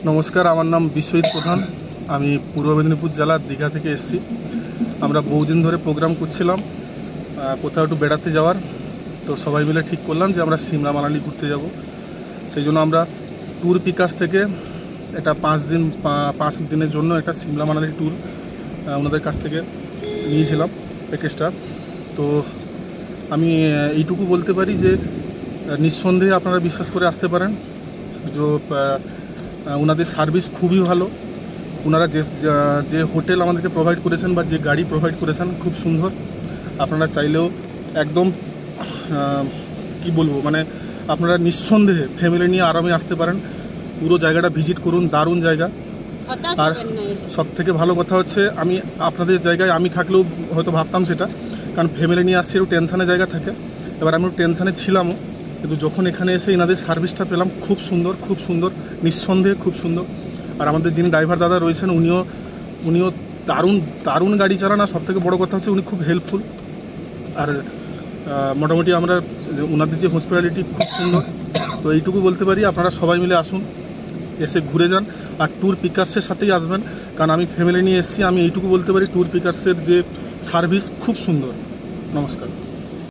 নমস্কার, আমার নাম বিশ্বজিৎ প্রধান। আমি পূর্ব মেদিনীপুর জেলার দীঘা থেকে এসেছি। আমরা বহুদিন ধরে প্রোগ্রাম করছিলাম কোথাও একটু বেড়াতে যাওয়ার। তো সবাই মিলে ঠিক করলাম যে আমরা সিমলা মানালি ঘুরতে যাব। সেই জন্য আমরা ট্যুর পিকাস থেকে এটা 5 দিনের জন্য একটা সিমলা মানালি ট্যুর ওনাদের কাছ থেকে নিয়েছিলাম প্যাকেজটা। তো আমি এইটুকু বলতে পারি যে নিঃসন্দেহে আপনারা বিশ্বাস করে আসতে পারেন। ওনাদের সার্ভিস খুবই ভালো। ওনারা যে হোটেল আমাদেরকে প্রোভাইড করেছেন বা যে গাড়ি প্রোভাইড করেছেন খুব সুন্দর। আপনারা চাইলেও একদম কি বলবো, মানে আপনারা নিঃসন্দেহে ফ্যামিলি নিয়ে আরামে আসতে পারেন। পুরো জায়গাটা ভিজিট করুন, দারুণ জায়গা। আর সবথেকে ভালো কথা হচ্ছে, আমি আপনাদের জায়গায় আমি থাকলেও হয়তো ভাবতাম সেটা, কারণ ফ্যামিলি নিয়ে আসছি একটু টেনশানের জায়গা থাকে। এবার আমি একটু টেনশানে ছিলামও, কিন্তু যখন এখানে এসে এনাদের সার্ভিসটা পেলাম খুব সুন্দর, নিঃসন্দেহে খুব সুন্দর। আর আমাদের যিনি ড্রাইভার দাদা রয়েছেন উনিও দারুণ গাড়ি চালান। আর সবথেকে বড়ো কথা হচ্ছে উনি খুব হেল্পফুল। আর মোটামুটি আমরা ওনাদের যে হসপিটালিটি খুব সুন্দর। তো এইটুকু বলতে পারি, আপনারা সবাই মিলে আসুন, এসে ঘুরে যান। আর ট্যুর পিকার্সের সাথেই আসবেন, কারণ আমি ফ্যামিলি নিয়ে এসেছি। আমি এইটুকু বলতে পারি ট্যুর পিকার্সের যে সার্ভিস খুব সুন্দর। নমস্কার।